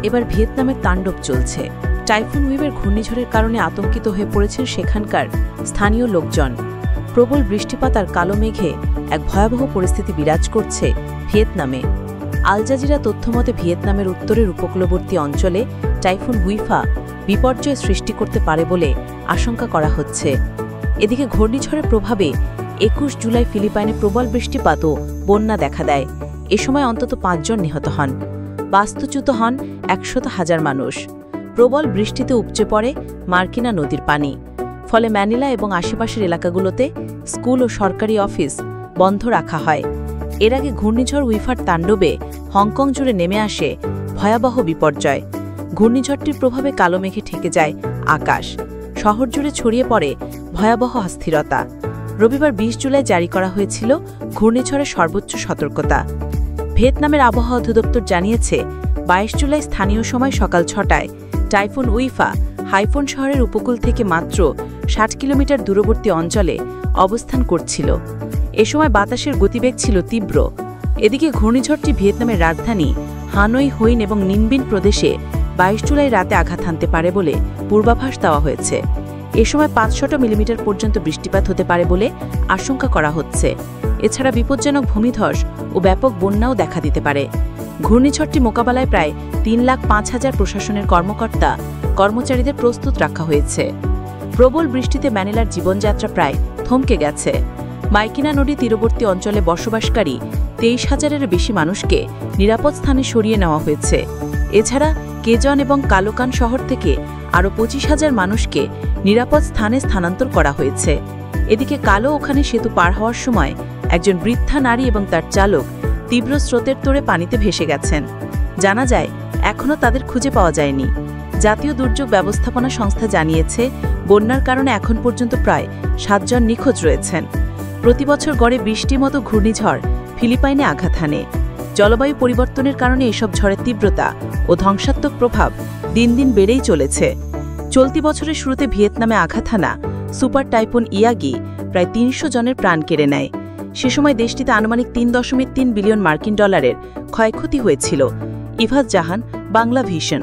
এবার ভিয়েতনামের তাণ্ডব চলছে। টাইফুন উইভের ঘূর্ণিঝড়ের কারণে আতঙ্কিত হয়ে পড়েছেন সেখানকার স্থানীয় লোকজন। প্রবল বৃষ্টিপাত আর কালো মেঘে এক ভয়াবহ পরিস্থিতি বিরাজ করছে ভিয়েতনামে। আল জাজিরা তথ্যমতে ভিয়েতনামের উত্তরের উপকূলবর্তী অঞ্চলে টাইফুন হুইফা বিপর্যয় সৃষ্টি করতে পারে বলে আশঙ্কা করা হচ্ছে। এদিকে ঘূর্ণিঝড়ের প্রভাবে ২১ জুলাই ফিলিপাইনে প্রবল বৃষ্টিপাত ও বন্যা দেখা দেয়। এ সময় অন্তত ৫ জন নিহত হন, বাস্তুচ্যুত হন ১০০,০০০ মানুষ। প্রবল বৃষ্টিতে উপচে পড়ে মার্কিনা নদীর পানি। ফলে ম্যানিলা এবং আশেপাশের এলাকাগুলোতে স্কুল ও সরকারি অফিস বন্ধ রাখা হয়। এর আগে ঘূর্ণিঝড় উইফার তাণ্ডবে হংকং জুড়ে নেমে আসে ভয়াবহ বিপর্যয়। ঘূর্ণিঝড়টির প্রভাবে কালো মেঘে ঠেকে যায় আকাশ। শহর জুড়ে ছড়িয়ে পড়ে ভয়াবহ অস্থিরতা। রবিবার ২০ জুলাই জারি করা হয়েছিল ঘূর্ণিঝড়ের সর্বোচ্চ সতর্কতা। ভিয়েতনামের আবহাওয়া অধিদপ্তর জানিয়েছে ২২ জুলাই স্থানীয় সময় সকাল ৬টায় টাইফুন উইফা হাইফোন শহরের উপকূল থেকে মাত্র ৬০ কিলোমিটার দূরবর্তী অঞ্চলে অবস্থান করছিল। এ সময় বাতাসের গতিবেগ ছিল তীব্র। এদিকে ঘূর্ণিঝড়টি ভিয়েতনামের রাজধানী হানই, হুইন এবং নিনবিন প্রদেশে ২২ জুলাই রাতে আঘাত হানতে পারে বলে পূর্বাভাস দেওয়া হয়েছে। এ সময় ৫০০ মিলিমিটার পর্যন্ত বৃষ্টিপাত হতে পারে বলে আশঙ্কা করা হচ্ছে। এছাড়া বিপজ্জনক ভূমিধস ও ব্যাপক বন্যাও দেখা দিতে পারে। ঘূর্ণিঝড়টি মোকাবেলায় প্রায় ৩,৫,০০০ প্রশাসনের কর্মকর্তা কর্মচারীদের প্রস্তুত রাখা হয়েছে। প্রবল বৃষ্টিতে ম্যানিলার জীবনযাত্রা প্রায় থমকে গেছে। মাইকিনা নদী তীরবর্তী অঞ্চলে বসবাসকারী ২৩,০০০-এর বেশি মানুষকে নিরাপদ স্থানে সরিয়ে নেওয়া হয়েছে। এছাড়া কেজন এবং কালোকান শহর থেকে আরও ২৫,০০০ মানুষকে নিরাপদ স্থানে স্থানান্তর করা হয়েছে। এদিকে কালো ওখানে সেতু পার হওয়ার সময় একজন বৃদ্ধা নারী এবং তার চালক তীব্র স্রোতের তোড়ে পানিতে ভেসে গেছেন। জানা যায় এখনও তাদের খুঁজে পাওয়া যায়নি। জাতীয় দুর্যোগ ব্যবস্থাপনা সংস্থা জানিয়েছে বন্যার কারণে এখন পর্যন্ত প্রায় ৭ জন নিখোঁজ রয়েছেন। প্রতিবছর গড়ে ২০টির মতো ঘূর্ণিঝড় ফিলিপাইনে আঘাত হানে। জলবায়ু পরিবর্তনের কারণে এসব ঝড়ের তীব্রতা ও ধ্বংসাত্মক প্রভাব দিন দিন বেড়েই চলেছে। চলতি বছরের শুরুতে ভিয়েতনামে আঘাত হানা সুপার টাইফুন ইয়াগি প্রায় ৩০০ জনের প্রাণ কেড়ে নেয়। সে সময় দেশটিতে আনুমানিক ৩.৩ বিলিয়ন মার্কিন ডলারের ক্ষয়ক্ষতি হয়েছিল। ইভাজ জাহান, বাংলা ভিশন।